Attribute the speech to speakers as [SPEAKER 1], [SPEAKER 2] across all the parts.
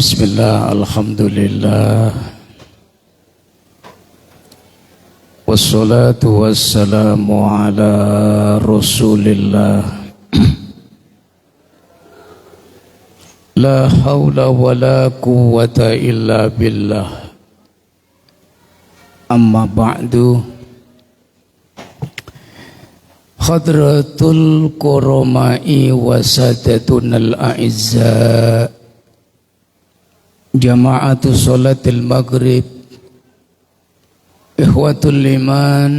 [SPEAKER 1] Bismillah, alhamdulillah, wassalatu wassalamu ala rasulillah. La hawla wa la quwwata illa billah. Amma ba'du. Khadratul Qurama'i wa sadatunal a'izza, Jama'atu Salatil Maghrib, Ikhwatul Iman,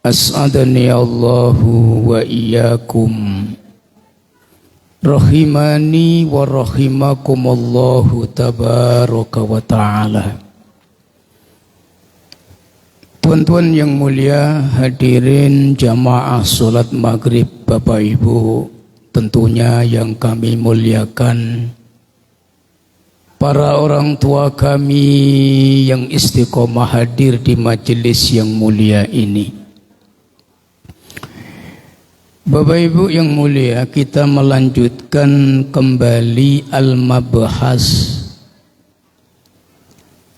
[SPEAKER 1] As'adani Allahu wa iyyakum, Rahimani wa rahimakumullahu tabaraka wa ta'ala. Tuan-tuan yang mulia, hadirin jamaah salat maghrib, Bapak Ibu tentunya yang kami muliakan, para orang tua kami yang istiqomah hadir di majelis yang mulia ini. Bapak Ibu yang mulia, kita melanjutkan kembali al-mabhas,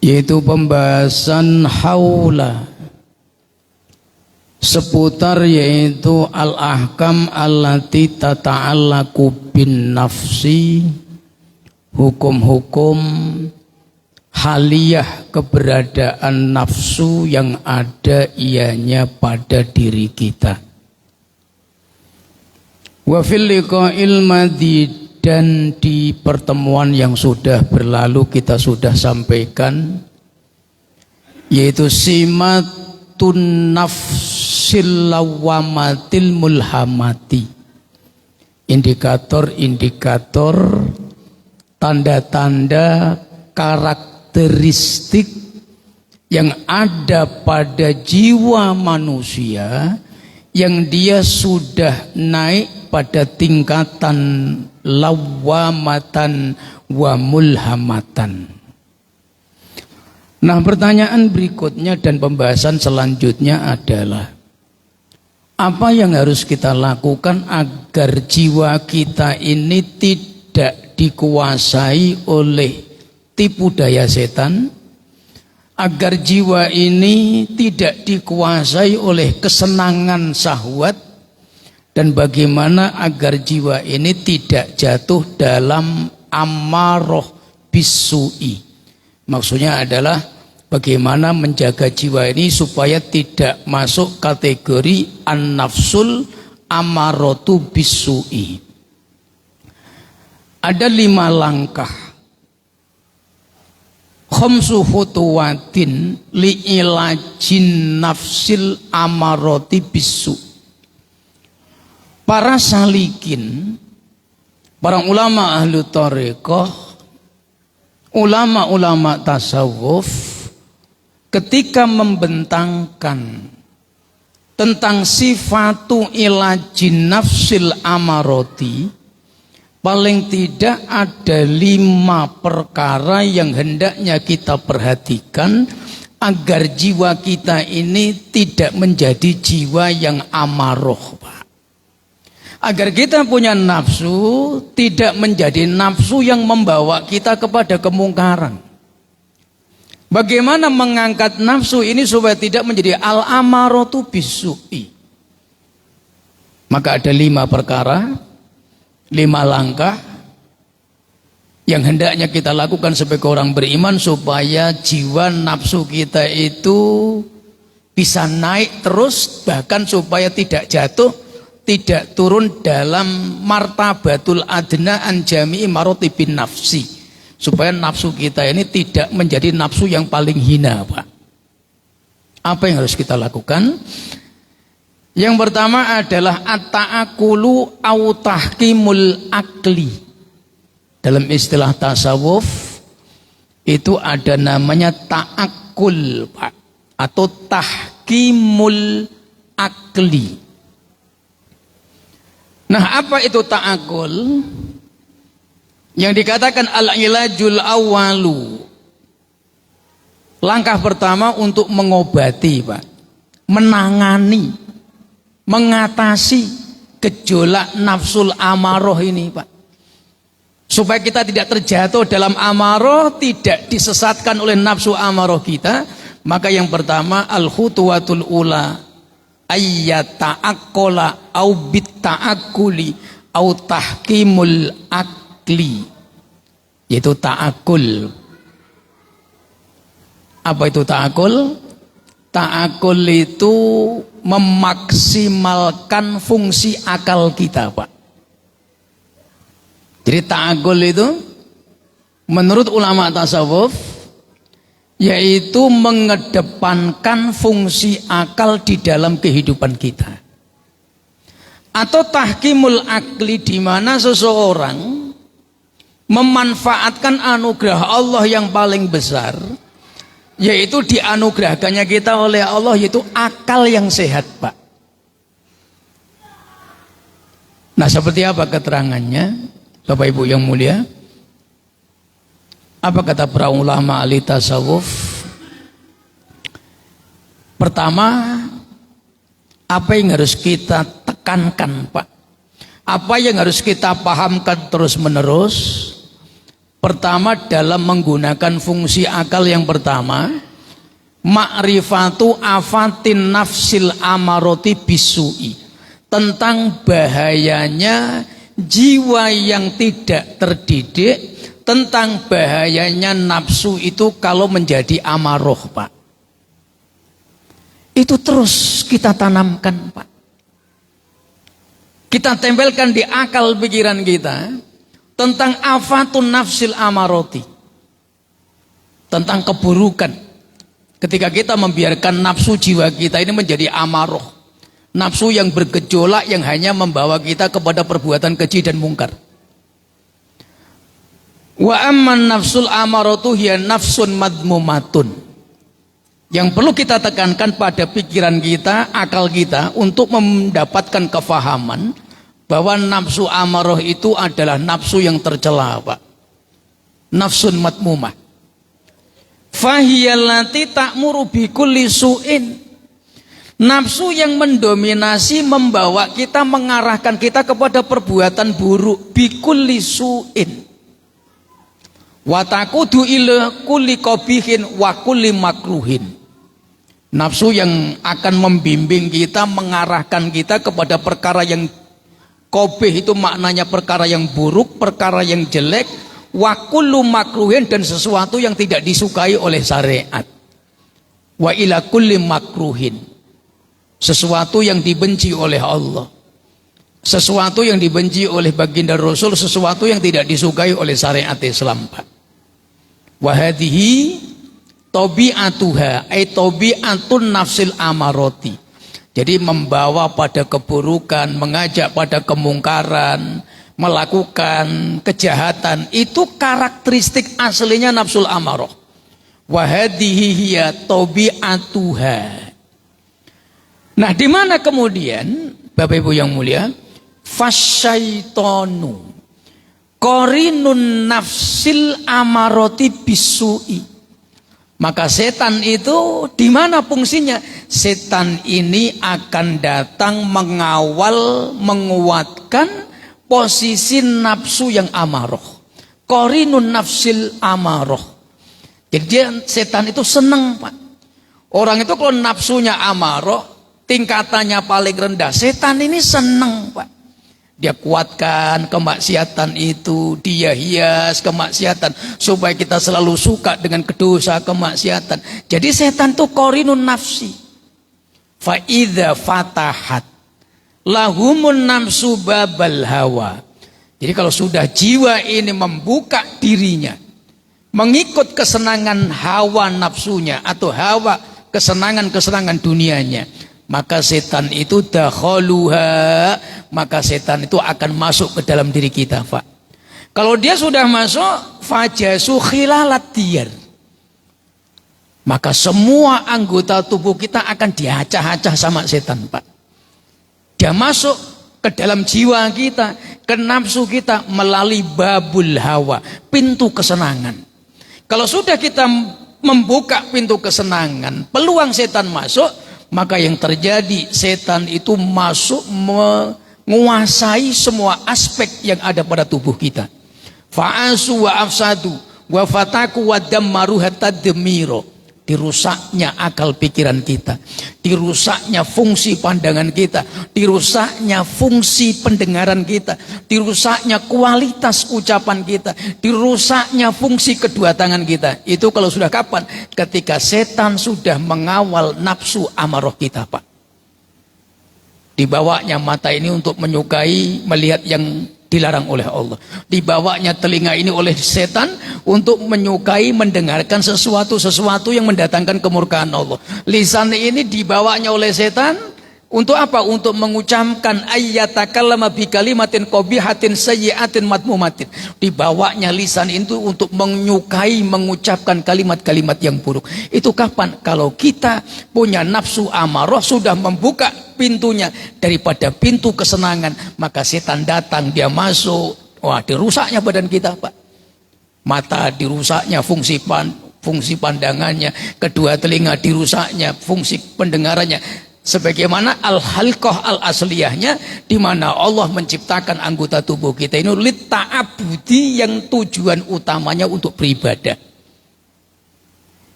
[SPEAKER 1] yaitu pembahasan haula, seputar yaitu al-ahkam allati tata'allaqu bin nafsi, hukum-hukum haliyah keberadaan nafsu yang ada ianya pada diri kita. Wa fil liqa'il madhi, dan di pertemuan yang sudah berlalu kita sudah sampaikan, yaitu simatun nafsil lawamatil mulhamati, indikator-indikator, tanda-tanda, karakteristik yang ada pada jiwa manusia yang dia sudah naik pada tingkatan lawamatan wa mulhamatan. Nah, pertanyaan berikutnya dan pembahasan selanjutnya adalah, apa yang harus kita lakukan agar jiwa kita ini tidak dikuasai oleh tipu daya setan, agar jiwa ini tidak dikuasai oleh kesenangan syahwat, dan bagaimana agar jiwa ini tidak jatuh dalam amarah bisu'i. Maksudnya adalah bagaimana menjaga jiwa ini supaya tidak masuk kategori an-nafsul amaratu bisu'i. Ada 5 langkah, khamsu khutuwatin li'ilajin nafsil amarati bisu. Para salikin, para ulama ahlu thariqah, ulama-ulama tasawuf, ketika membentangkan tentang sifatu ilajin nafsil amarati, paling tidak ada 5 perkara yang hendaknya kita perhatikan agar jiwa kita ini tidak menjadi jiwa yang amaroh, Pak. Agar kita punya nafsu tidak menjadi nafsu yang membawa kita kepada kemungkaran. Bagaimana mengangkat nafsu ini supaya tidak menjadi al-amaratu bisu'i? Maka ada 5 perkara, 5 langkah yang hendaknya kita lakukan sebagai orang beriman supaya jiwa nafsu kita itu bisa naik terus, bahkan supaya tidak jatuh, tidak turun dalam martabatul adna an jami'i maratibin nafsi, supaya nafsu kita ini tidak menjadi nafsu yang paling hina, Pak. Apa yang harus kita lakukan? Yang pertama adalah at-ta'akulu au tahkimul akli. Dalam istilah tasawuf itu ada namanya ta'akul, Pak, atau tahkimul akli. Nah, apa itu ta'akul? Yang dikatakan al-ilajul awalu, langkah pertama untuk mengobati, Pak, menangani, mengatasi gejolak nafsul amaroh ini, Pak, supaya kita tidak terjatuh dalam amarah, tidak disesatkan oleh nafsu amarah kita, maka yang pertama al-khutuwatul ula ayyata'aqqala au bitta'aqquli au tahkimul akli, yaitu ta'akul. Apa itu ta'akul? Ta'akul itu memaksimalkan fungsi akal kita, Pak. Jadi ta'akul itu menurut ulama tasawuf yaitu mengedepankan fungsi akal di dalam kehidupan kita. Atau tahkimul akli, di mana seseorang memanfaatkan anugerah Allah yang paling besar, yaitu dianugerahkannya kita oleh Allah, yaitu akal yang sehat, Pak. Nah, seperti apa keterangannya, Bapak Ibu yang mulia? Apa kata para ulama ahli tasawuf? Pertama, apa yang harus kita tekankan, Pak? Apa yang harus kita pahamkan terus menerus? Pertama, dalam menggunakan fungsi akal yang pertama, ma'rifatu afatin nafsil amaroti bisu'i, tentang bahayanya jiwa yang tidak terdidik, tentang bahayanya nafsu itu kalau menjadi amaroh, Pak. Itu terus kita tanamkan, Pak. Kita tempelkan di akal pikiran kita tentang afatun nafsil amaroti, tentang keburukan ketika kita membiarkan nafsu jiwa kita ini menjadi amaroh, nafsu yang bergejolak yang hanya membawa kita kepada perbuatan keji dan mungkar. Wa amman nafsul amaratu hiya nafsun madmumatun. Yang perlu kita tekankan pada pikiran kita, akal kita, untuk mendapatkan kefahaman bahwa nafsu amarah itu adalah nafsu yang tercela, Pak. Nafsun madmumah. Fahiyallati ta'muru bikulli su'in. Nafsu yang mendominasi, membawa kita, mengarahkan kita kepada perbuatan buruk, bikulli su'in. Wa taqudu ila kulli qabihin wa kulli makruhin. Nafsu yang akan membimbing kita, mengarahkan kita kepada perkara yang qabih, itu maknanya perkara yang buruk, perkara yang jelek, wa kullu makruhin, dan sesuatu yang tidak disukai oleh syariat. Wa ila kulli makruhin, sesuatu yang dibenci oleh Allah, sesuatu yang dibenci oleh baginda Rasul, sesuatu yang tidak disukai oleh syariat Islam, Pak. Wa hadhihi tabi'atuha ay tabi'atun nafsil amaroti. Jadi membawa pada keburukan, mengajak pada kemungkaran, melakukan kejahatan, itu karakteristik aslinya nafsul amarah. Wa hadhihi hiya tabi'atuha. Nah, di mana kemudian Bapak Ibu yang mulia, fasyaitonu qarinun nafsil amaroti bisu'i. Maka setan itu di mana fungsinya? Setan ini akan datang mengawal, menguatkan posisi nafsu yang amarah. Qarinun nafsil amarah. Jadi setan itu senang, Pak. Orang itu kalau nafsunya amarah, tingkatannya paling rendah, setan ini senang, Pak. Dia kuatkan kemaksiatan itu, dia hias kemaksiatan supaya kita selalu suka dengan kedosa kemaksiatan. Jadi setan itu qarinun nafsi. Fa idza fatahat lahumun nafsu babal hawa. Jadi kalau sudah jiwa ini membuka dirinya mengikut kesenangan hawa nafsunya atau hawa kesenangan-kesenangan dunianya, maka setan itu dakhaluha, maka setan itu akan masuk ke dalam diri kita, Pak. Kalau dia sudah masuk, fajasu khilalat diyar, maka semua anggota tubuh kita akan diacah-acah sama setan, Pak. Dia masuk ke dalam jiwa kita, ke nafsu kita melalui babul hawa, pintu kesenangan. Kalau sudah kita membuka pintu kesenangan, peluang setan masuk, maka yang terjadi, setan itu masuk menguasai semua aspek yang ada pada tubuh kita. Fa'asu wa afsadu wa fataku wa dammaru hatta demiro. Dirusaknya akal pikiran kita, dirusaknya fungsi pandangan kita, dirusaknya fungsi pendengaran kita, dirusaknya kualitas ucapan kita, dirusaknya fungsi kedua tangan kita. Itu kalau sudah kapan? Ketika setan sudah mengawal nafsu amarah kita, Pak. Dibawanya mata ini untuk menyukai melihat yang dilarang oleh Allah. Dibawanya telinga ini oleh setan untuk menyukai mendengarkan sesuatu yang mendatangkan kemurkaan Allah. Lisan ini dibawanya oleh setan untuk apa? Untuk mengucapkan ayyatakallama bi kalimatin qabihatin sayyi'atin madmumatin. Dibawanya lisan itu untuk menyukai mengucapkan kalimat-kalimat yang buruk. Itu kapan? Kalau kita punya nafsu amarah sudah membuka pintunya daripada pintu kesenangan, maka setan datang, dia masuk. Wah, dirusaknya badan kita, Pak. Mata dirusaknya fungsi pandangannya, kedua telinga dirusaknya fungsi pendengarannya. Sebagaimana al-halqah al-asliyahnya, di mana Allah menciptakan anggota tubuh kita ini lit ta'abudi, yang tujuan utamanya untuk beribadah.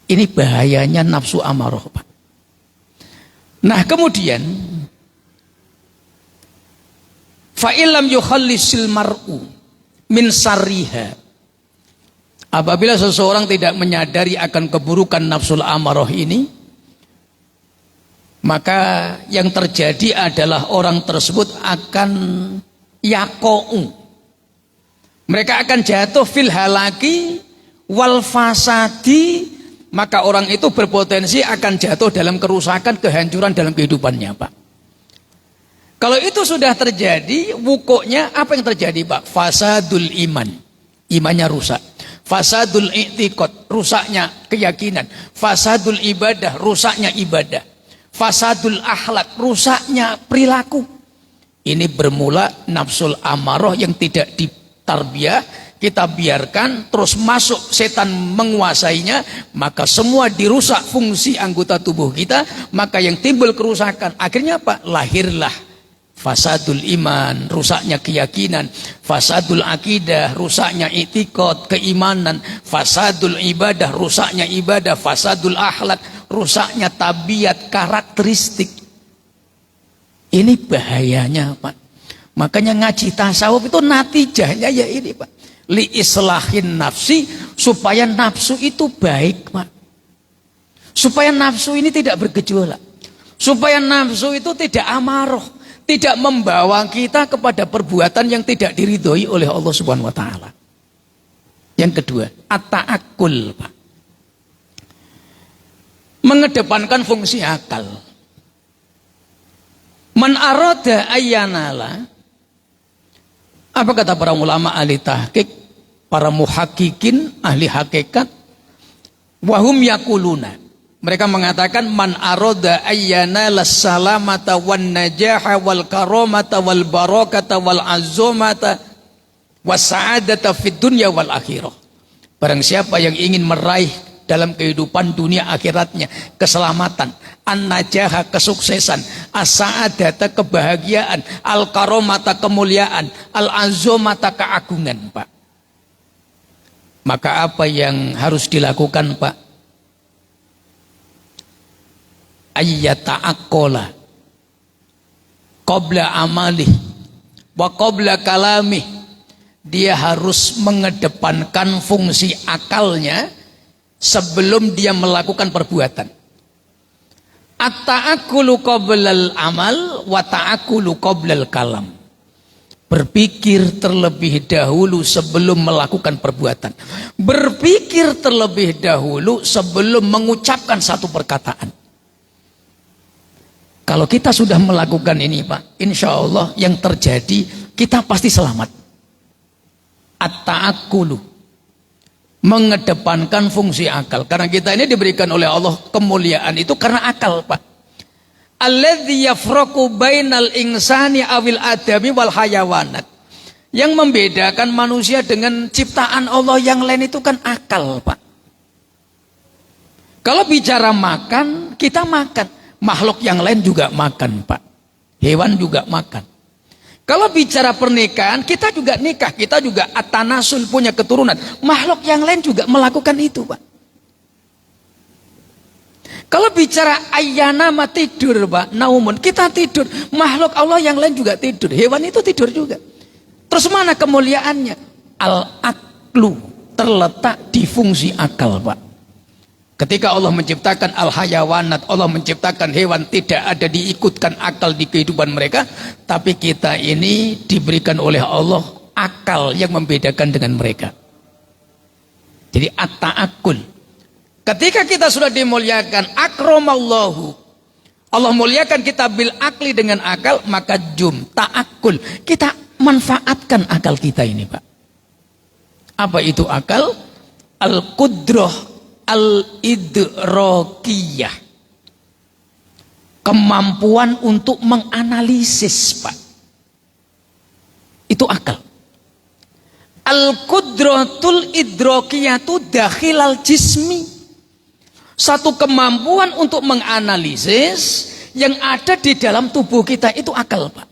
[SPEAKER 1] Ini bahayanya nafsu amarah, Pak. Nah, kemudian fa'ilam yukhallisil mar'u min sarriha. Apabila seseorang tidak menyadari akan keburukan nafsul amarah ini, maka yang terjadi adalah orang tersebut akan yako'u. Mereka akan jatuh fil halaki wal fasadi. Maka orang itu berpotensi akan jatuh dalam kerusakan, kehancuran dalam kehidupannya, Pak. Kalau itu sudah terjadi, wukuknya apa yang terjadi, Pak? Fasadul iman, imannya rusak. Fasadul i'tiqad, rusaknya keyakinan. Fasadul ibadah, rusaknya ibadah. Fasadul akhlak, rusaknya perilaku. Ini bermula nafsul amarah yang tidak ditarbiyah, kita biarkan terus masuk, setan menguasainya, maka semua dirusak fungsi anggota tubuh kita, maka yang timbul kerusakan akhirnya apa? Lahirlah fasadul iman, rusaknya keyakinan, fasadul akidah, rusaknya i'tiqad, keimanan, fasadul ibadah, rusaknya ibadah, fasadul akhlak, rusaknya tabiat, karakteristik. Ini bahayanya, Pak. Makanya ngaji tasawuf itu natijahnya ya ini, Pak. Li islahin nafsi, supaya nafsu itu baik, Pak. Supaya nafsu ini tidak bergejolak, supaya nafsu itu tidak amarah, tidak membawa kita kepada perbuatan yang tidak diridhoi oleh Allah Subhanahu wa taala. Yang kedua, at-ta'akkul, Pak. Mengedepankan fungsi akal. Man arada ayyanala, apa kata para ulama ahli tahqiq, para muhakkikin, ahli hakikat, wahum yakuluna. Mereka mengatakan man arada ayyana las-salamata wan najaha wal karamata wal barakata wal azumata was sa'adata fid dunya wal akhirah. Barang siapa yang ingin meraih dalam kehidupan dunia akhiratnya keselamatan, an-najaha kesuksesan, as-sa'adata kebahagiaan, al-karamata kemuliaan, al-azumata keagungan, Pak. Maka apa yang harus dilakukan, Pak? Ayyata'aqqala qabla amalih wa qabla kalamih. Dia harus mengedepankan fungsi akalnya sebelum dia melakukan perbuatan. At-ta'akkulu qoblal amal wa ta'akkulu qoblal kalam. Berpikir terlebih dahulu sebelum melakukan perbuatan. Berpikir terlebih dahulu sebelum mengucapkan satu perkataan. Kalau kita sudah melakukan ini, Pak, insya Allah yang terjadi kita pasti selamat. At-ta'akkulu, mengedepankan fungsi akal. Karena kita ini diberikan oleh Allah kemuliaan itu karena akal, Pak. Alladzi yafraqu bainal insani awil adami wal hayawanat. Yang membedakan manusia dengan ciptaan Allah yang lain itu kan akal, Pak. Kalau bicara makan, kita makan. Makhluk yang lain juga makan, Pak. Hewan juga makan. Kalau bicara pernikahan, kita juga nikah, kita juga atanasul, punya keturunan. Makhluk yang lain juga melakukan itu, Pak. Kalau bicara ayyana tidur, Pak, naumun, kita tidur. Makhluk Allah yang lain juga tidur. Hewan itu tidur juga. Terus mana kemuliaannya? Al-aqlu terletak di fungsi akal, Pak. Ketika Allah menciptakan al-hayawanat, Allah menciptakan hewan, tidak ada diikutkan akal di kehidupan mereka, tapi kita ini diberikan oleh Allah akal yang membedakan dengan mereka. Jadi at-ta'akul. Ketika kita sudah dimuliakan, akramallahu, Allah muliakan kita bil akli dengan akal, maka ta'akul, kita manfaatkan akal kita ini, Pak. Apa itu akal? Al-qudrah al-idrokiyah, kemampuan untuk menganalisis, Pak. Itu akal. Al-qudratul idrokiyatu dakhilal jismi, satu kemampuan untuk menganalisis yang ada di dalam tubuh kita, itu akal, Pak.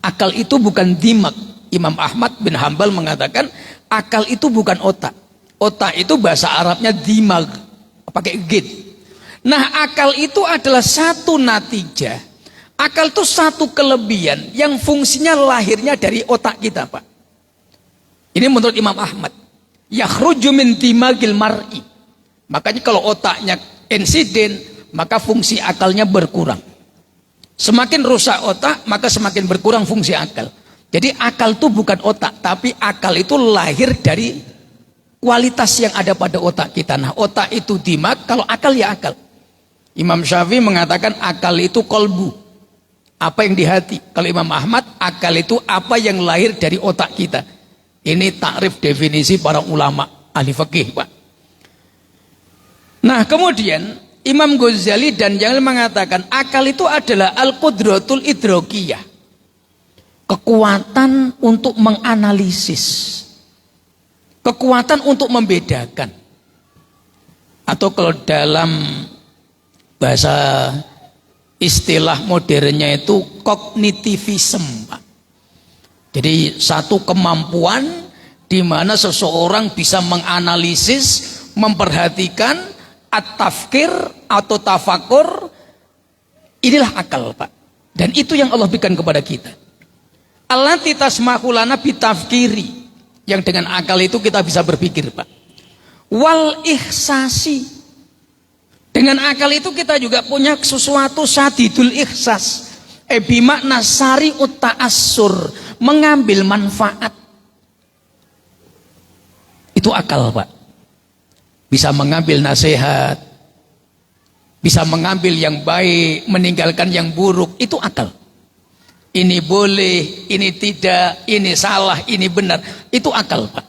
[SPEAKER 1] Akal itu bukan dimak. Imam Ahmad bin Hambal mengatakan akal itu bukan otak. Otak itu bahasa Arabnya dimag, pakai gid. Nah, akal itu adalah satu natijah. Akal itu satu kelebihan yang fungsinya lahirnya dari otak kita, Pak. Ini menurut Imam Ahmad. Yakhruju min dimagil mar'i. Makanya kalau otaknya insiden, maka fungsi akalnya berkurang. Semakin rusak otak, maka semakin berkurang fungsi akal. Jadi akal itu bukan otak, tapi akal itu lahir dari kualitas yang ada pada otak kita. Nah, otak itu dimak, kalau akal ya akal. Imam Syafi'i mengatakan akal itu kolbu, apa yang di hati. Kalau Imam Ahmad, akal itu apa yang lahir dari otak kita. Ini takrif definisi para ulama ahli fikih, Pak. Nah, kemudian Imam Ghazali dan yang lain mengatakan akal itu adalah al-qudratul idrokiyah, kekuatan untuk menganalisis, kekuatan untuk membedakan. Atau kalau dalam bahasa istilah modernnya itu kognitivism, Pak. Jadi satu kemampuan di mana seseorang bisa menganalisis, memperhatikan, at-tafkir atau tafakur. Inilah akal, Pak. Dan itu yang Allah berikan kepada kita. Allati tasmahu lana bitafkiri, yang dengan akal itu kita bisa berpikir, Pak. Wal ihsasi, dengan akal itu kita juga punya sesuatu sadidul ihsas, bimakna sari'ut ta'assur, mengambil manfaat. Itu akal, Pak. Bisa mengambil nasihat, bisa mengambil yang baik, meninggalkan yang buruk, itu akal. Ini boleh, ini tidak, ini salah, ini benar, itu akal, Pak.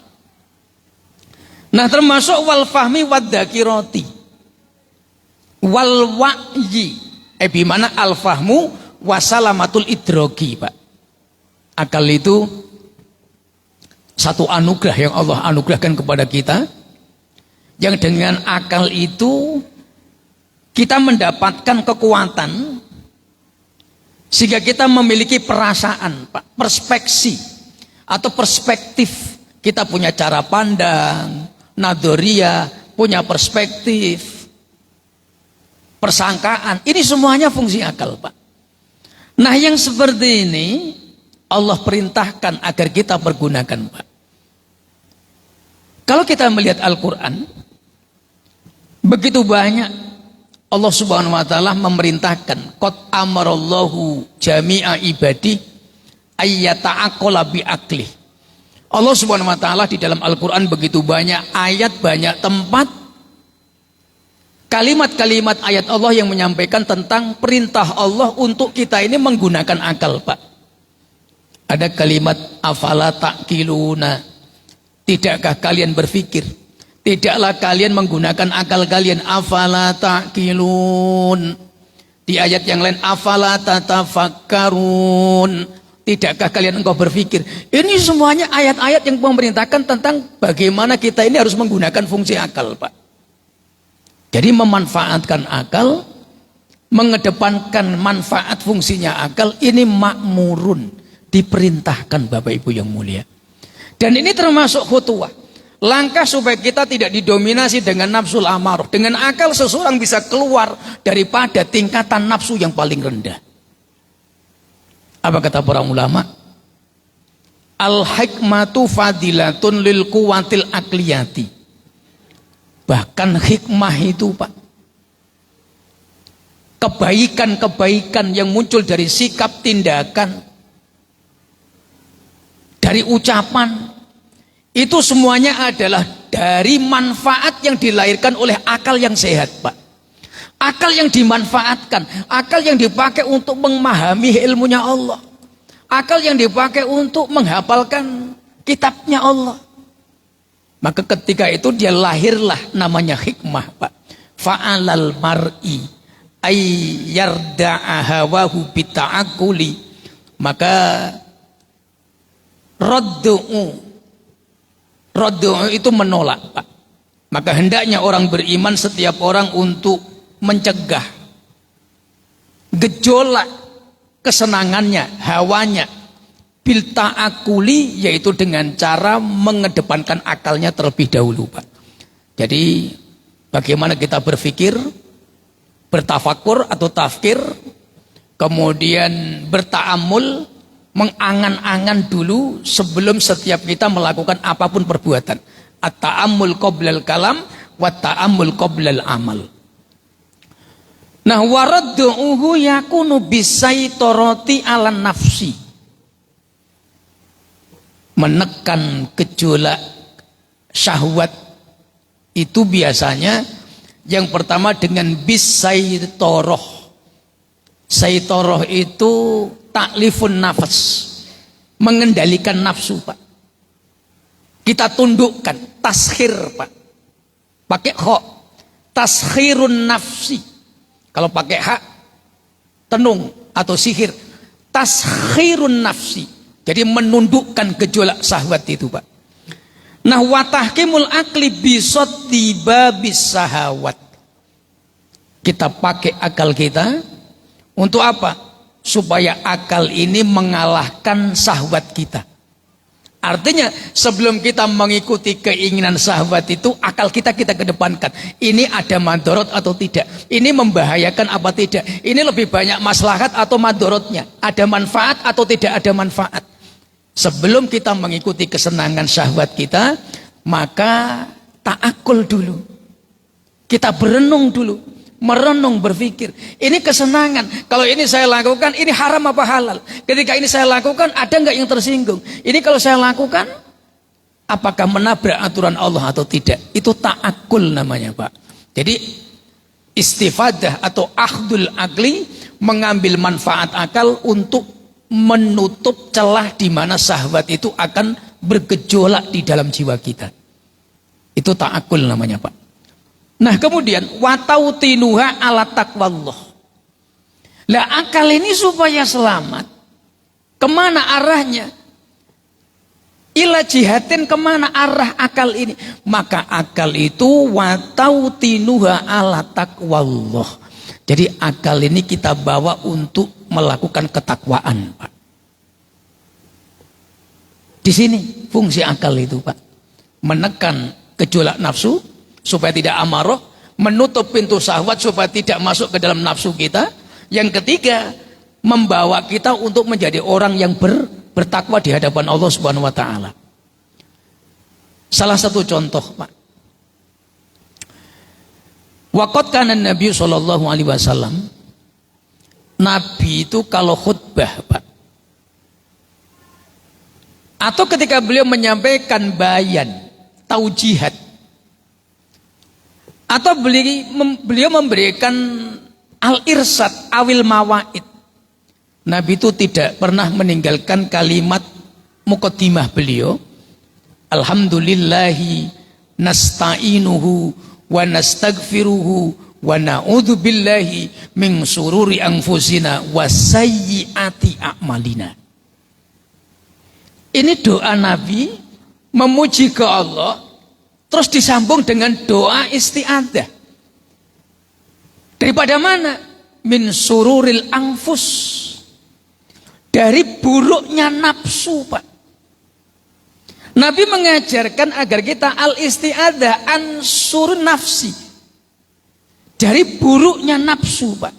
[SPEAKER 1] Nah, termasuk wal fahmi wad dzakirati wal wa'yi, bimana al fahmu wasalamatul idroki, Pak. Akal itu satu anugerah yang Allah anugerahkan kepada kita, yang dengan akal itu kita mendapatkan kekuatan sehingga kita memiliki perasaan, Pak, perspeksi atau perspektif. Kita punya cara pandang, nadoria, punya perspektif, persangkaan. Ini semuanya fungsi akal, Pak. Nah, yang seperti ini Allah perintahkan agar kita pergunakan, Pak. Kalau kita melihat Al-Quran, begitu banyak Allah Subhanahu wa taala memerintahkan, qad amarallahu jami'a ibadi ayyata'aqala bi aqli. Allah Subhanahu wa taala di dalam Al-Qur'an begitu banyak ayat, banyak tempat, kalimat-kalimat ayat Allah yang menyampaikan tentang perintah Allah untuk kita ini menggunakan akal, Pak. Ada kalimat afala taqiluna, tidakkah kalian berpikir? Tidaklah kalian menggunakan akal kalian, afala taqilun. Di ayat yang lain afala tatafakkarun, tidakkah kalian engkau berpikir? Ini semuanya ayat-ayat yang memerintahkan tentang bagaimana kita ini harus menggunakan fungsi akal, Pak. Jadi memanfaatkan akal, mengedepankan manfaat fungsinya akal, ini makmurun, Diperintahkan Bapak Ibu yang mulia. Dan ini termasuk khutwah. Langkah supaya kita tidak didominasi dengan nafsul amarah. Dengan akal seseorang bisa keluar daripada tingkatan nafsu yang paling rendah. Apa kata para ulama? Al-hikmatu fadilatun lil kuwatil akliyati. Bahkan hikmah itu Pak, kebaikan-kebaikan yang muncul dari sikap, tindakan, dari ucapan, itu semuanya adalah dari manfaat yang dilahirkan oleh akal yang sehat Pak. Akal yang dimanfaatkan, akal yang dipakai untuk memahami ilmunya Allah, akal yang dipakai untuk menghafalkan kitabnya Allah. Maka ketika itu dia lahirlah namanya hikmah Pak. Fa'alal mar'i ay yarda'a hawahu bita'akuli. Maka raddu'u itu menolak Pak. Maka hendaknya orang beriman, setiap orang untuk mencegah gejolak kesenangannya, hawanya, bil ta'akuli, yaitu dengan cara mengedepankan akalnya terlebih dahulu Pak. Jadi bagaimana kita berpikir, bertafakur atau tafkir, kemudian berta'amul, mengangan-angan dulu sebelum setiap kita melakukan apapun perbuatan. At-ta'amul qoblal kalam wa ta'amul qoblal amal. Nah, waraddu'uhu yakunu bisaitoroti ala nafsi. Menekan gejolak syahwat itu biasanya yang pertama dengan bisaitoroh. Saitoroh itu taklifun nafas, mengendalikan nafsu Pak. Kita tundukkan, taskhir Pak. Pakai kho, taskhirun nafsi. Kalau pakai hak, tenung atau sihir, taskhirun nafsi. Jadi menundukkan gejolak syahwat itu Pak. Nah, watahkimul akli bisot tiba bisahawat. Kita pakai akal kita untuk apa? Supaya akal ini mengalahkan syahwat kita. Artinya sebelum kita mengikuti keinginan syahwat itu, akal kita kedepankan. Ini ada madorot atau tidak? Ini membahayakan apa tidak? Ini lebih banyak maslahat atau madorotnya? Ada manfaat atau tidak ada manfaat? Sebelum kita mengikuti kesenangan syahwat kita, maka ta'akul dulu. Kita berenung dulu. Merenung, berpikir, ini kesenangan, kalau ini saya lakukan, ini haram apa halal? Ketika ini saya lakukan, ada nggak yang tersinggung? Ini kalau saya lakukan, apakah menabrak aturan Allah atau tidak? Itu ta'akul namanya Pak. Jadi istifadah atau akhdul akli, mengambil manfaat akal untuk menutup celah di mana syahwat itu akan bergejolak di dalam jiwa kita. Itu ta'akul namanya Pak. Nah, kemudian watautinuha ala taqwallah. Lah, akal ini supaya selamat, kemana arahnya? Ila jihatin, kemana arah akal ini? Maka akal itu watautinuha ala taqwallah. Jadi akal ini kita bawa untuk melakukan ketakwaan Pak. Di sini fungsi akal itu Pak. Menekan gejolak nafsu supaya tidak amarah, menutup pintu syahwat supaya tidak masuk ke dalam nafsu kita. Yang ketiga, membawa kita untuk menjadi orang yang bertakwa di hadapan Allah Subhanahu wa taala. Salah satu contoh, Pak. Waqad kana Nabi sallallahu alaihi wasallam, Nabi itu kalau khutbah, Pak, atau ketika beliau menyampaikan bayan, taujihat, atau beliau memberikan al-irsad awil mawaid, Nabi itu tidak pernah meninggalkan kalimat muqaddimah beliau, alhamdulillahi nasta'inuhu wa nastaghfiruhu wa na'udzu billahi min sururi anfusina wa sayyiati a'malina. Ini doa Nabi memuji ke Allah, terus disambung dengan doa isti'adah. Daripada mana? Min sururil anfus. dari buruknya nafsu, Pak. Nabi mengajarkan agar kita al-isti'adzah ansur nafsi, dari buruknya nafsu, Pak.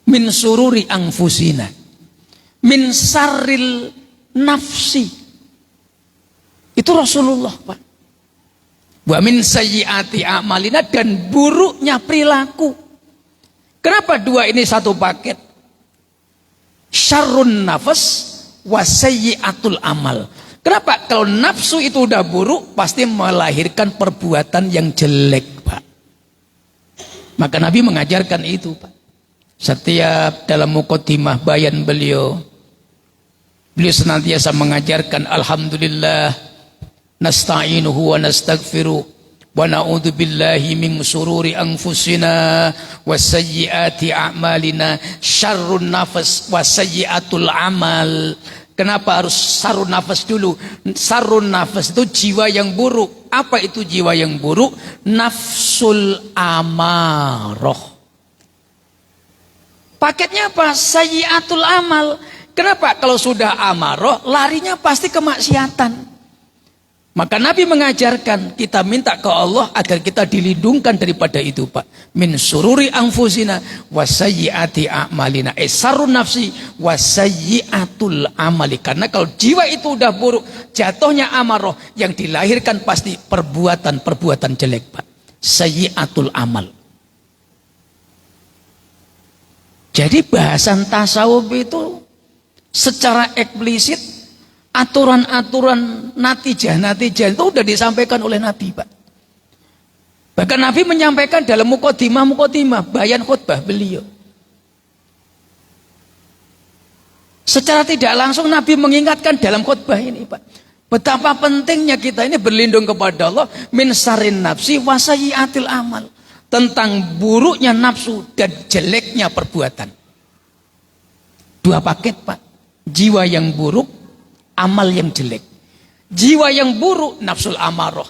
[SPEAKER 1] Min sururi anfusina, min sarril nafsi. Itu Rasulullah, Pak. Wa min sayyiati a'malina, dan buruknya perilaku. Kenapa dua ini satu paket? Syarrun nafas wa sayyiatul amal. Kenapa? Kalau nafsu itu udah buruk, pasti melahirkan perbuatan yang jelek, Pak. Maka Nabi mengajarkan itu, Pak. Setiap dalam muqaddimah bayan beliau senantiasa mengajarkan alhamdulillah nasta'inuhu wa nastaghfiruh wa na'udzu billahi min sururi anfusina wa sayyiati a'malina syarrun nafas wa sayyiatul amal. Kenapa harus sarun nafas dulu? Sarun nafas itu jiwa yang buruk. Apa itu jiwa yang buruk? Nafsul amarah. Paketnya apa? Sayyiatul amal. Kenapa? Kalau sudah amarah, larinya pasti kemaksiatan. Maka Nabi mengajarkan kita minta ke Allah agar kita dilindungkan daripada itu, Pak. Min sururi anfusina wa sayyiati a'malina. Sarun nafsi wa sayyiatul amali. Karena kalau jiwa itu udah buruk, jatuhnya amarah, yang dilahirkan pasti perbuatan-perbuatan jelek, Pak. Sayyiatul amal. Jadi bahasan tasawuf itu secara eksplisit, aturan-aturan natijah-natijah itu sudah disampaikan oleh Nabi, Pak. Bahkan Nabi menyampaikan dalam muqaddimah bayan khutbah beliau. Secara tidak langsung Nabi mengingatkan dalam khutbah ini, Pak, betapa pentingnya kita ini berlindung kepada Allah min sarin nafsi wa sayyiatil amal, tentang buruknya nafsu dan jeleknya perbuatan. Dua paket, Pak. Jiwa yang buruk, amal yang jelek. Jiwa yang buruk, nafsul amarah.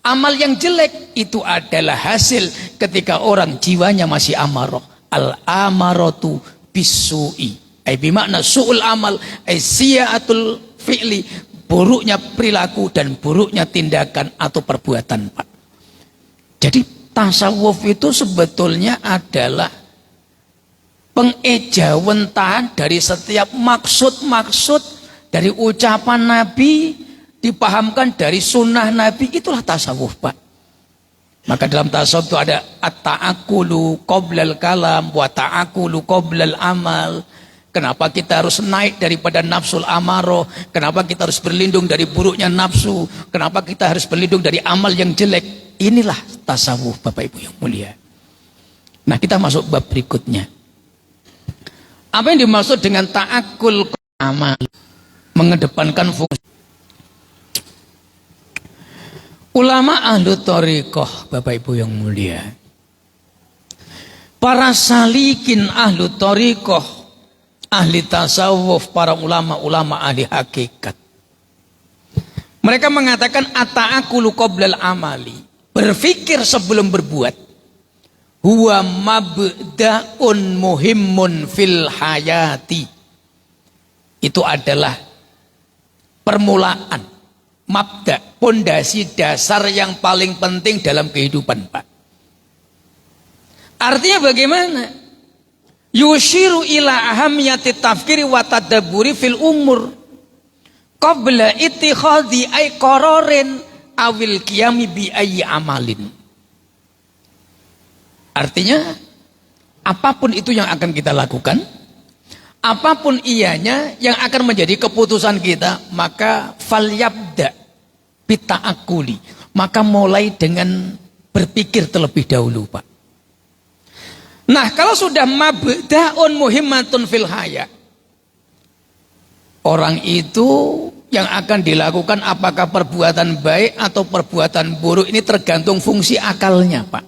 [SPEAKER 1] Amal yang jelek itu adalah hasil ketika orang jiwanya masih amarah. Al-amaratu bisu'i. Bimakna su'ul amal, siya'atul fi'li, buruknya perilaku dan buruknya tindakan atau perbuatan, Pak. Jadi tasawuf itu sebetulnya adalah pengejawentahan dari setiap maksud-maksud dari ucapan Nabi, dipahamkan dari sunnah Nabi. Itulah tasawuf, Pak. Maka dalam tasawuf itu ada at-ta'akulu qoblal kalam wa ta'akulu qoblal amal. Kenapa kita harus naik daripada nafsul amarah? Kenapa kita harus berlindung dari buruknya nafsu? Kenapa kita harus berlindung dari amal yang jelek? Inilah tasawuf, Bapak Ibu yang mulia. Nah, kita masuk bab berikutnya. Apa yang dimaksud dengan ta'akul amal? Mengedepankan fungsi. Ulama ahlu thariqah, Bapak Ibu yang mulia, para salikin ahlu thariqah, ahli tasawuf, para ulama-ulama ahli hakikat, mereka mengatakan at-ta'akulu qoblal amali, berpikir sebelum berbuat, huwa mabda'un muhimmun fil hayati. Itu adalah permulaan, mabda, pondasi dasar yang paling penting dalam kehidupan, Pak. Artinya bagaimana? Yushiru ila ahamiyati tafkiri wa tadabburi fil umur qabla ittikhadhi ay qararin awil qiyami bi ayyi amalin. Artinya, apapun itu yang akan kita lakukan, apapun ianya yang akan menjadi keputusan kita, maka falyabda bita'akuli, maka mulai dengan berpikir terlebih dahulu, Pak. Nah, kalau sudah mabda'un muhimmatun fil haya, orang itu yang akan dilakukan apakah perbuatan baik atau perbuatan buruk ini tergantung fungsi akalnya, Pak.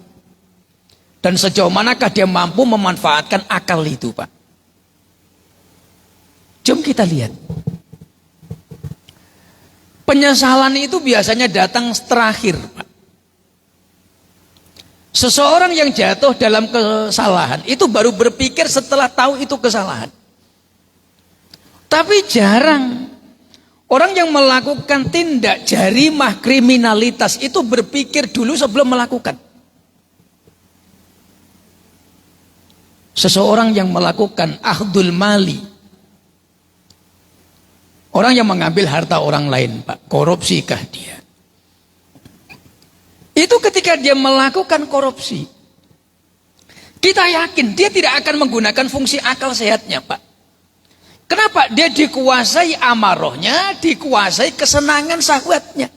[SPEAKER 1] Dan sejauh manakah dia mampu memanfaatkan akal itu, Pak. Jom kita lihat. Penyesalan itu biasanya datang terakhir, Pak. Seseorang yang jatuh dalam kesalahan itu baru berpikir setelah tahu itu kesalahan. Tapi jarang orang yang melakukan tindak jarimah kriminalitas itu berpikir dulu sebelum melakukan. Seseorang yang melakukan akhdul mali, orang yang mengambil harta orang lain, Pak, korupsikah dia? Itu ketika dia melakukan korupsi, kita yakin dia tidak akan menggunakan fungsi akal sehatnya, Pak. Kenapa? Dia dikuasai amarohnya, dikuasai kesenangan syahwatnya.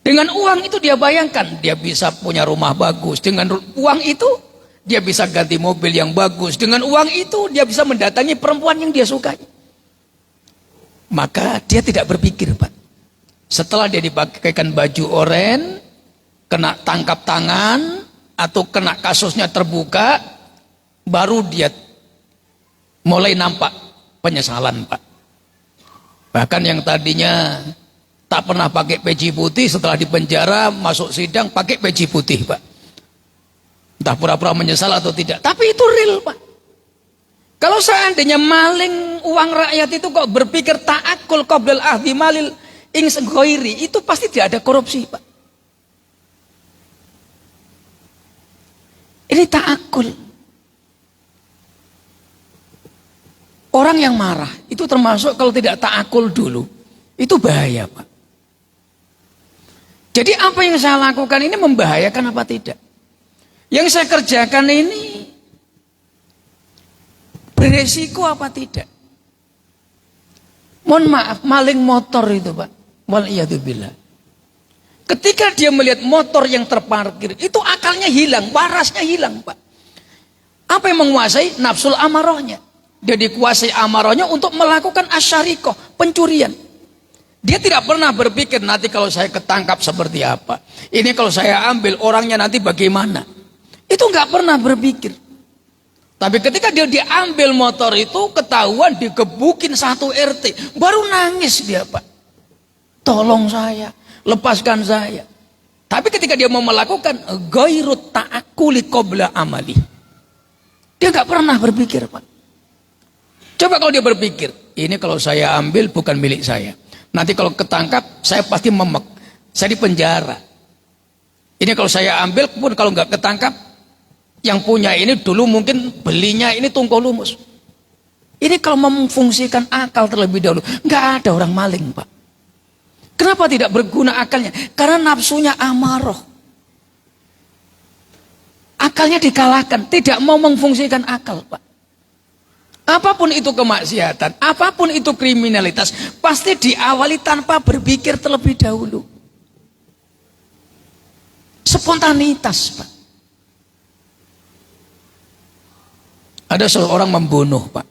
[SPEAKER 1] Dengan uang itu dia bayangkan, dia bisa punya rumah bagus. Dengan uang itu dia bisa ganti mobil yang bagus. Dengan uang itu dia bisa mendatangi perempuan yang dia sukai. Maka dia tidak berpikir, Pak. Setelah dia dipakaikan baju oranye, kena tangkap tangan, atau kena kasusnya terbuka, baru dia mulai nampak penyesalan, Pak. Bahkan yang tadinya tak pernah pakai peci putih, setelah dipenjara masuk sidang pakai peci putih, Pak. Entah pura-pura menyesal atau tidak, tapi itu real, Pak. Kalau seandainya maling uang rakyat itu kok berpikir ta'akul qoblal ahdi malil ings ghairi, itu pasti tidak ada korupsi, Pak. Ini ta'akul. Orang yang marah itu termasuk kalau tidak ta'akul dulu, itu bahaya, Pak. Jadi apa yang saya lakukan ini membahayakan apa tidak? Yang saya kerjakan ini beresiko apa tidak? Mohon maaf, maling motor itu, Pak. Waliyadzubillah. Ketika dia melihat motor yang terparkir, itu akalnya hilang, warasnya hilang, Pak. Apa yang menguasai? Nafsul amarohnya. Dia dikuasai amarohnya untuk melakukan asyarikoh, pencurian. Dia tidak pernah berpikir nanti kalau saya ketangkap seperti apa. Ini kalau saya ambil orangnya nanti bagaimana. Itu nggak pernah berpikir. Tapi ketika dia diambil motor itu, ketahuan digebukin satu RT, baru nangis dia, Pak. Tolong saya, lepaskan saya. Tapi ketika dia mau melakukan ghairut ta'akuli qabla amali, dia nggak pernah berpikir, Pak. Coba kalau dia berpikir, ini kalau saya ambil bukan milik saya. Nanti kalau ketangkap, saya pasti memek. Saya dipenjara. Ini kalau saya ambil pun kalau nggak ketangkap, yang punya ini dulu mungkin belinya ini tungkol lumus. Ini kalau memfungsikan akal terlebih dahulu, nggak ada orang maling, Pak. Kenapa tidak berguna akalnya? Karena nafsunya amaroh. Akalnya dikalahkan, tidak mau memfungsikan akal, Pak. Apapun itu kemaksiatan, apapun itu kriminalitas, pasti diawali tanpa berpikir terlebih dahulu. Spontanitas, Pak. Ada seorang membunuh, Pak.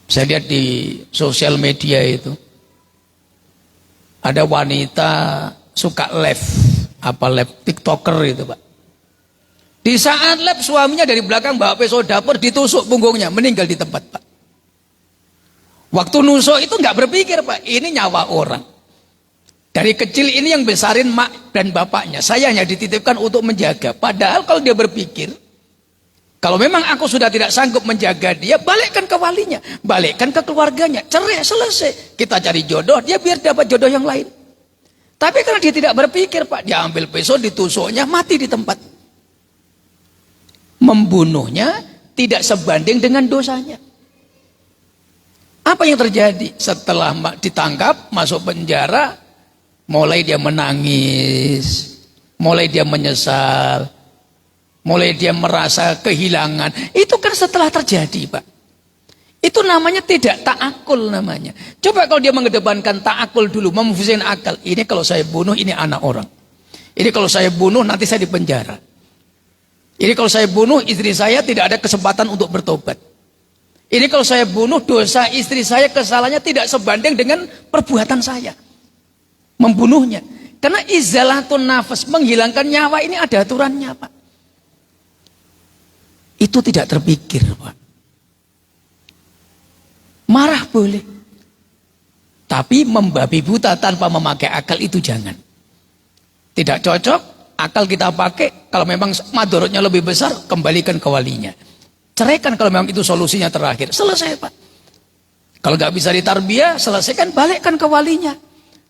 [SPEAKER 1] Saya lihat di sosial media itu. Ada wanita suka live TikToker itu, Pak. Di saat live suaminya dari belakang bawa pisau dapur ditusuk punggungnya, meninggal di tempat, Pak. Waktu nusuk itu nggak berpikir, Pak, ini nyawa orang. Dari kecil ini yang besarin mak dan bapaknya, saya hanya dititipkan untuk menjaga. Padahal kalau dia berpikir, kalau memang aku sudah tidak sanggup menjaga dia, balikkan ke walinya, balikkan ke keluarganya, cerai, selesai. Kita cari jodoh, dia biar dapat jodoh yang lain. Tapi karena dia tidak berpikir, Pak, dia ambil pisau, ditusuknya, mati di tempat. Membunuhnya tidak sebanding dengan dosanya. Apa yang terjadi? Setelah ditangkap, masuk penjara, mulai dia menangis, mulai dia menyesal, mulai dia merasa kehilangan. Itu kan setelah terjadi, Pak. Itu namanya tidak ta'akul namanya. Coba kalau dia mengedepankan ta'akul dulu, memfungsikan akal. Ini kalau saya bunuh, ini anak orang. Ini kalau saya bunuh, nanti saya dipenjara. Ini kalau saya bunuh, istri saya tidak ada kesempatan untuk bertobat. Ini kalau saya bunuh, dosa istri saya, kesalahannya tidak sebanding dengan perbuatan saya. Membunuhnya. Karena izalatun nafas, menghilangkan nyawa ini ada aturannya, Pak. Itu tidak terpikir, Pak. Marah boleh. Tapi membabi buta tanpa memakai akal itu jangan. Tidak cocok, akal kita pakai. Kalau memang madorotnya lebih besar, kembalikan ke walinya. Ceraikan kalau memang itu solusinya terakhir. Selesai, Pak. Kalau nggak bisa ditarbiyah, selesaikan, balikkan ke walinya.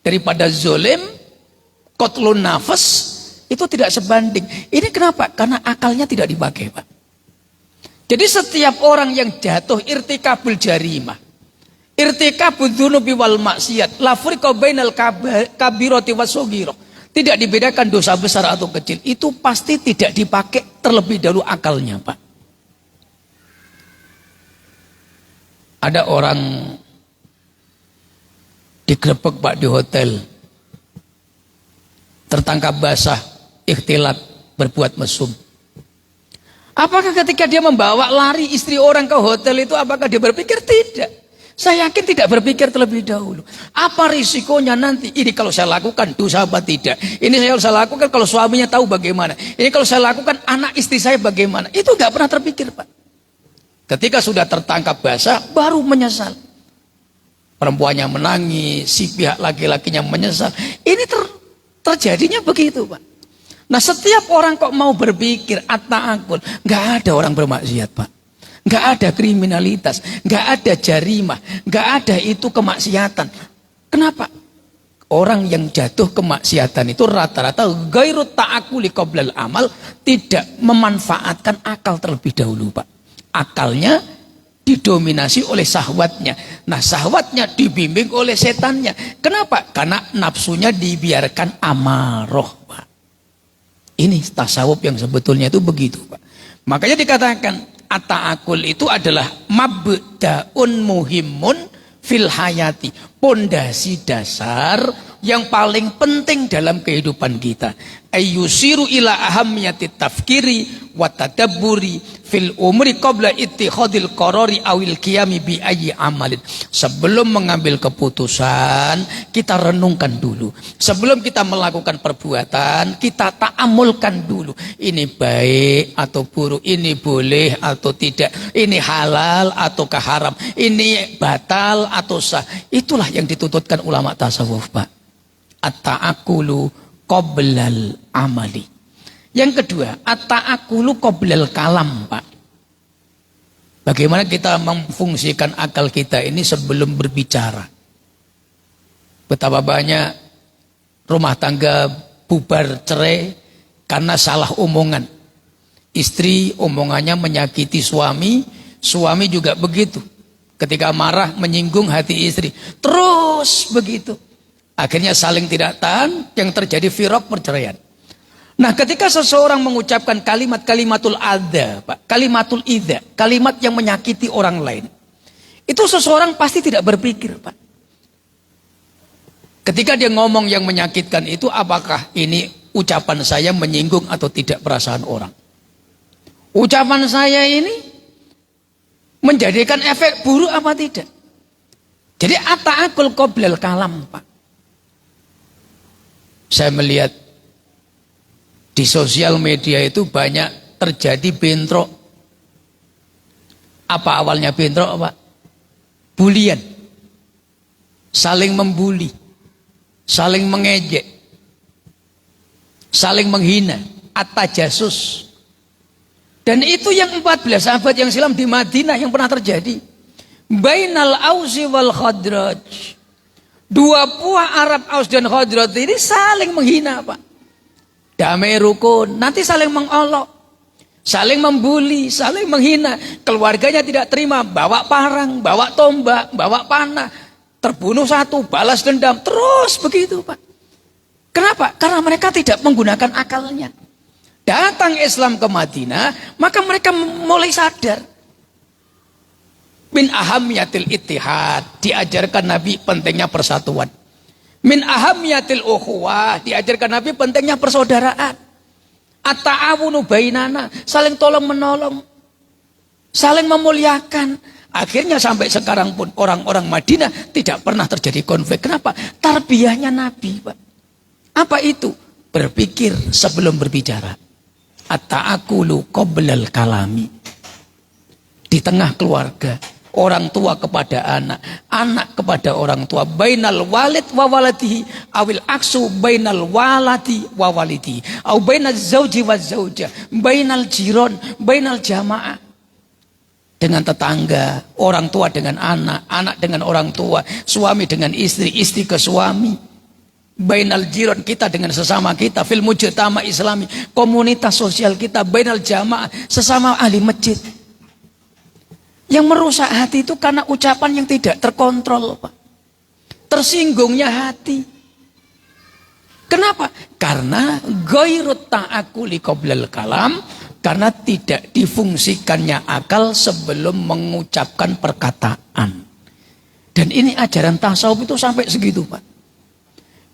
[SPEAKER 1] Daripada zolim, kotlun nafas, itu tidak sebanding. Ini kenapa? Karena akalnya tidak dipakai, Pak. Jadi setiap orang yang jatuh irtikabul jarimah, irtikabul dzunubi wal maksiat, la furqa bainal kabirati wassagirah, tidak dibedakan dosa besar atau kecil, itu pasti tidak dipakai terlebih dahulu akalnya, Pak. Ada orang digerebek, Pak, di hotel, tertangkap basah, ikhtilat, berbuat mesum. Apakah ketika dia membawa lari istri orang ke hotel itu, apakah dia berpikir? Tidak. Saya yakin tidak berpikir terlebih dahulu. Apa risikonya nanti? Ini kalau saya lakukan dosa apa tidak? Ini saya lakukan kalau suaminya tahu bagaimana? Ini kalau saya lakukan anak istri saya bagaimana? Itu nggak pernah terpikir, Pak. Ketika sudah tertangkap basah, baru menyesal. Perempuannya menangis, si pihak laki-lakinya menyesal. Ini terjadinya begitu, Pak. Nah, setiap orang kok mau berpikir at-ta'akul, nggak ada orang bermaksiat, Pak. Nggak ada kriminalitas, nggak ada jarimah, nggak ada itu kemaksiatan. Kenapa? Orang yang jatuh kemaksiatan itu rata-rata ghairu ta'akuli qoblal amal, tidak memanfaatkan akal terlebih dahulu, Pak. Akalnya didominasi oleh syahwatnya. Nah, syahwatnya dibimbing oleh setannya. Kenapa? Karena nafsunya dibiarkan amaroh, Pak. Ini tasawuf yang sebetulnya itu begitu, Pak. Makanya dikatakan at-ta'akul itu adalah mabda'un muhimun fil hayati, pondasi dasar yang paling penting dalam kehidupan kita. Ayyusiru ila ahammiyati tafkiri wa tadabburi fil umri qabla ittikhadil qarari awil qiyami bi ayyi amalin. Sebelum mengambil keputusan, kita renungkan dulu. Sebelum kita melakukan perbuatan, kita ta'amulkan dulu. Ini baik atau buruk, ini boleh atau tidak, ini halal ataukah haram, ini batal atau sah. Itulah yang dituntutkan ulama tasawuf, Pak. At-ta'akulu qoblal amali. Yang kedua, at-ta'akulu qoblal kalam, Pak. Bagaimana kita memfungsikan akal kita ini sebelum berbicara. Betapa banyak rumah tangga bubar cerai karena salah omongan. Istri omongannya menyakiti suami, suami juga begitu. Ketika marah menyinggung hati istri, terus begitu. Akhirnya saling tidak tahan, yang terjadi firaq, perceraian. Nah, ketika seseorang mengucapkan kalimatul adza, Pak, kalimatul idza, kalimat yang menyakiti orang lain, itu seseorang pasti tidak berpikir, Pak. Ketika dia ngomong yang menyakitkan itu, apakah ini ucapan saya menyinggung atau tidak perasaan orang? Ucapan saya ini menjadikan efek buruk apa tidak? Jadi at-ta'akul qoblal kalam, Pak. Saya melihat di sosial media itu banyak terjadi bentrok. Apa awalnya bentrok, Pak? Bulian. Saling membuli, saling mengejek, saling menghina, at-tajasus. Dan itu yang 14 sahabat yang silam di Madinah yang pernah terjadi. Bainal Ausi wal Khadraj. Dua buah Arab Aus dan Khadrat ini saling menghina, Pak. Damai rukun, nanti saling mengolok, saling membuli, saling menghina. Keluarganya tidak terima, bawa parang, bawa tombak, bawa panah, terbunuh satu, balas dendam, terus begitu, Pak. Kenapa? Karena mereka tidak menggunakan akalnya. Datang Islam ke Madinah, maka mereka mulai sadar. Min ahammiyatil ittihad, diajarkan Nabi pentingnya persatuan. Min ahammiyatil ukhuwah, diajarkan Nabi pentingnya persaudaraan. At-ta'awunu bainana, saling tolong menolong, saling memuliakan. Akhirnya sampai sekarang pun orang-orang Madinah tidak pernah terjadi konflik. Kenapa? Tarbiyahnya Nabi, Pak. Apa itu? Berpikir sebelum berbicara. At-ta'akulu qoblal kalami. Di tengah keluarga, orang tua kepada anak, anak kepada orang tua, bainal walid wa waladihi, awil aksu bainal waladi wa walidihi, au bainal zauji wa zaujah, bainal jiron, bainal jamaah. dengan tetangga, orang tua dengan anak, anak dengan orang tua, suami dengan istri, istri ke suami, bainal jiran kita dengan sesama kita, fil mujtama islami, komunitas sosial kita, bainal jamaah, sesama ahli masjid. Yang merusak hati itu karena ucapan yang tidak terkontrol, Pak. Tersinggungnya hati. Kenapa? Karena ghairut ta'akuli qoblal kalam, karena tidak difungsikannya akal sebelum mengucapkan perkataan. Dan ini ajaran tasawuf itu sampai segitu, Pak.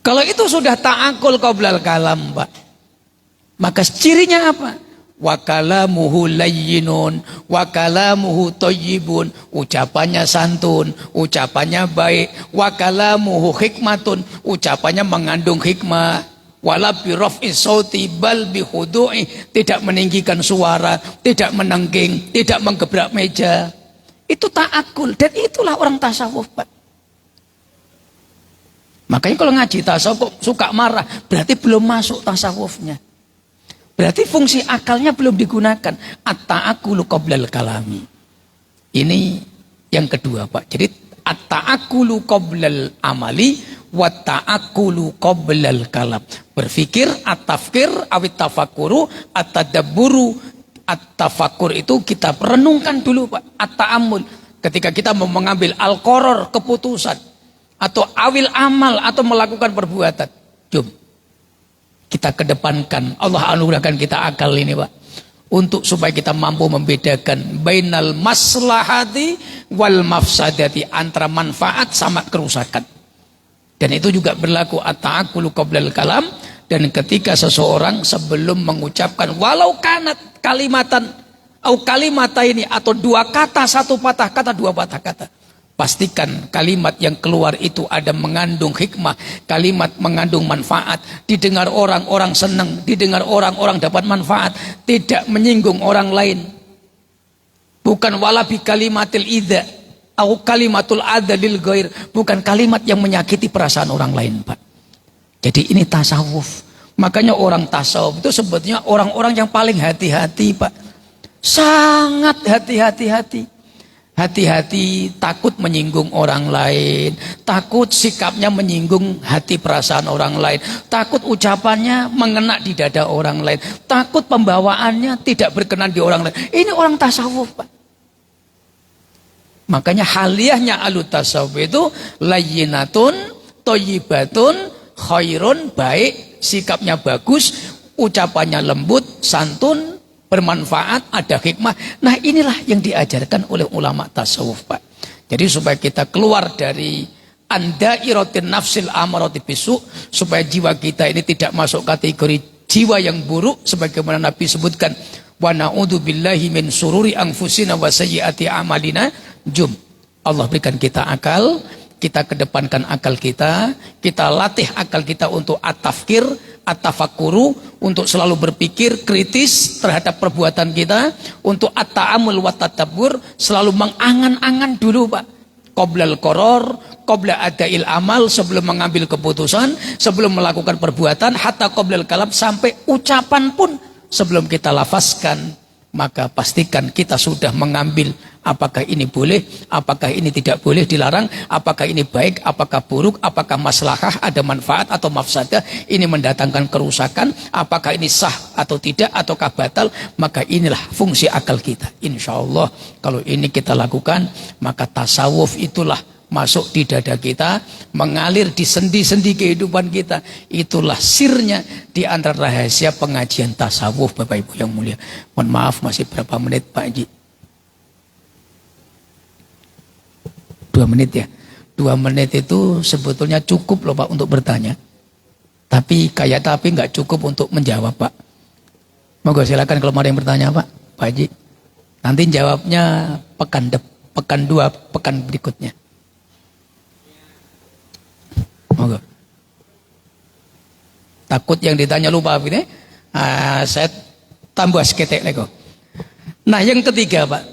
[SPEAKER 1] Kalau itu sudah ta'akul qoblal kalam, Pak, maka cirinya apa? Wa kalamuhu layyinun wa kalamuhu thayyibun, ucapannya santun, ucapannya baik, wa kalamuhu hikmatun, ucapannya mengandung hikmah, wala bi raf'i sauti bal bi khudu'i, tidak meninggikan suara, tidak menengking, tidak menggebrak meja. Itu ta'akul, dan itulah orang tasawuf, Pak. Makanya kalau ngaji tasawuf kok suka marah, berarti belum masuk tasawufnya. Berarti fungsi akalnya belum digunakan. At-ta'akulu qoblal kalami. Ini yang kedua, Pak. Jadi at-ta'akulu qoblal amali wa ta'akulu qoblal kalam. Berpikir, at-tafkir, awit tafakuru, at-tadabburu. At-tafakur itu kita renungkan dulu, Pak. At-ta'amul. Ketika kita mau mengambil al-qoror, keputusan, atau awil amal, atau melakukan perbuatan. Jom. Kita kedepankan, Allah anugerahkan kita akal ini, Pak, untuk supaya kita mampu membedakan bainal maslahati wal mafsadati, antara manfaat sama kerusakan. Dan itu juga berlaku at-ta'akulu qoblal kalam. Dan ketika seseorang sebelum mengucapkan walau kanat kalimatan atau kalimata ini, atau dua kata, satu patah kata, dua patah kata, pastikan kalimat yang keluar itu ada mengandung hikmah, kalimat mengandung manfaat, didengar orang-orang senang, didengar orang-orang dapat manfaat, tidak menyinggung orang lain. Bukan walabi kalimatil idza atau kalimatul adza lil ghair, bukan kalimat yang menyakiti perasaan orang lain, Pak. Jadi ini tasawuf. Makanya orang tasawuf itu sebetulnya orang-orang yang paling hati-hati, Pak. Sangat hati-hati. Hati-hati, takut menyinggung orang lain, takut sikapnya menyinggung hati perasaan orang lain, takut ucapannya mengena di dada orang lain, takut pembawaannya tidak berkenan di orang lain. Ini orang tasawuf, Pak. Makanya haliyahnya alu tasawuf itu layyinatun, thayyibatun, khairun, baik, sikapnya bagus, ucapannya lembut, santun, bermanfaat, ada hikmah. Nah, inilah yang diajarkan oleh ulama tasawuf, Pak. Jadi supaya kita keluar dari andairatin nafsil amarati bisu, supaya jiwa kita ini tidak masuk kategori jiwa yang buruk, sebagaimana Nabi sebutkan, wa na'udzubillahi min sururi anfusina wa sayyiati amalina. Jum, Allah berikan kita akal, kita kedepankan akal kita latih akal kita untuk at-tafkir, at-tafakuru, untuk selalu berpikir kritis terhadap perbuatan kita, untuk at-ta'amul wa tadabbur, selalu mengangan-angan dulu, Pak, qoblal qoror, qobla adail amal, sebelum mengambil keputusan, sebelum melakukan perbuatan, hatta qoblal kalam, sampai ucapan pun sebelum kita lafazkan. Maka pastikan kita sudah mengambil apakah ini boleh, apakah ini tidak boleh, dilarang, apakah ini baik, apakah buruk, apakah maslahah, ada manfaat atau mafsadah, ini mendatangkan kerusakan, apakah ini sah atau tidak, ataukah batal. Maka inilah fungsi akal kita. Insya Allah kalau ini kita lakukan, maka tasawuf itulah masuk di dada kita, mengalir di sendi-sendi kehidupan kita. Itulah sirnya di antara rahasia pengajian tasawuf, Bapak Ibu yang mulia. Mohon maaf, masih berapa menit, Pak Haji? 2 menit ya. 2 menit itu sebetulnya cukup loh, Pak, untuk bertanya. Tapi nggak cukup untuk menjawab, Pak. Moga silakan kalau mau ada yang bertanya, Pak Haji. Nanti jawabnya pekan 2 pekan berikutnya. Moga. Takut yang ditanya lupa, ini saya tambah seketek lagi. Nah, yang ketiga, Pak,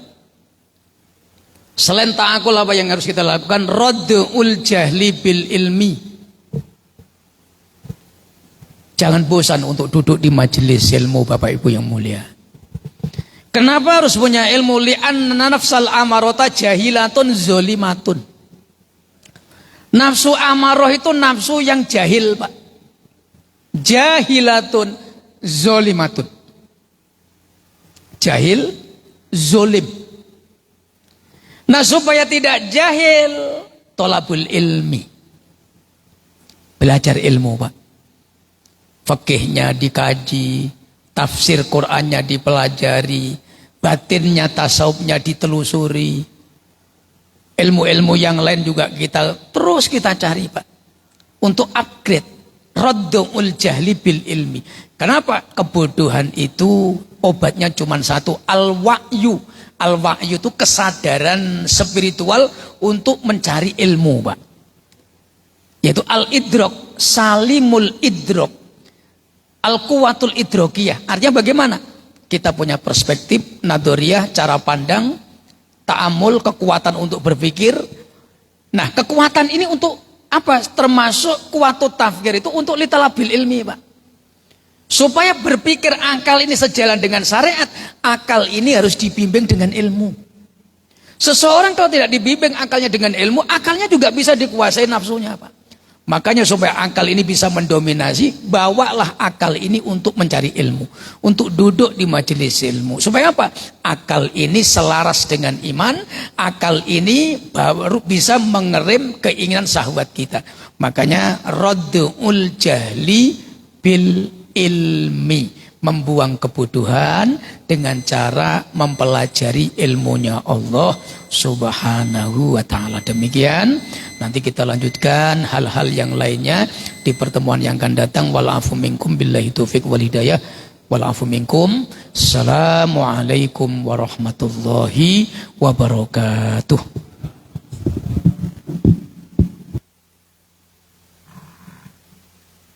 [SPEAKER 1] selain ta'akul, apa yang harus kita lakukan? Raddu'ul jahli bil ilmi. Jangan bosan untuk duduk di majelis ilmu, Bapak Ibu yang mulia. Kenapa harus punya ilmu? Li'anna nafsal amarota jahilatun zolimatun. Nafsu amaroh itu nafsu yang jahil, Pak. Jahilatun zolimatun. Jahil, zolim. Nah, supaya tidak jahil, tolabul ilmi. Belajar ilmu, Pak. Fikihnya dikaji, tafsir Qur'annya dipelajari, batinnya, tasawufnya ditelusuri. Ilmu-ilmu yang lain juga kita cari, Pak. Untuk upgrade. Raddul jahli bil ilmi. Kenapa? Kebodohan itu obatnya cuma satu, al-wa'yu. Al-wa'yu itu kesadaran spiritual untuk mencari ilmu, Pak. Yaitu al-idrok, salimul idrok, al-quwatul idrokiyah. Artinya bagaimana? Kita punya perspektif, nadoriyah, cara pandang, ta'amul, kekuatan untuk berpikir. Nah, kekuatan ini untuk apa? Termasuk kuwatut tafkir itu untuk litalabil ilmi, Pak. Supaya berpikir akal ini sejalan dengan syariat, akal ini harus dibimbing dengan ilmu. Seseorang kalau tidak dibimbing akalnya dengan ilmu, akalnya juga bisa dikuasai nafsunya, Pak. Makanya supaya akal ini bisa mendominasi, bawalah akal ini untuk mencari ilmu, untuk duduk di majelis ilmu. Supaya apa? Akal ini selaras dengan iman, akal ini baru bisa mengerem keinginan syahwat kita. Makanya raddul jahli bil ilmi, membuang kebodohan dengan cara mempelajari ilmunya Allah Subhanahu wa ta'ala. Demikian, nanti kita lanjutkan hal-hal yang lainnya di pertemuan yang akan datang. Wa'alafu minkum billahi taufiq wal hidayah. Wa'alafu minkum. Assalamualaikum warahmatullahi wabarakatuh.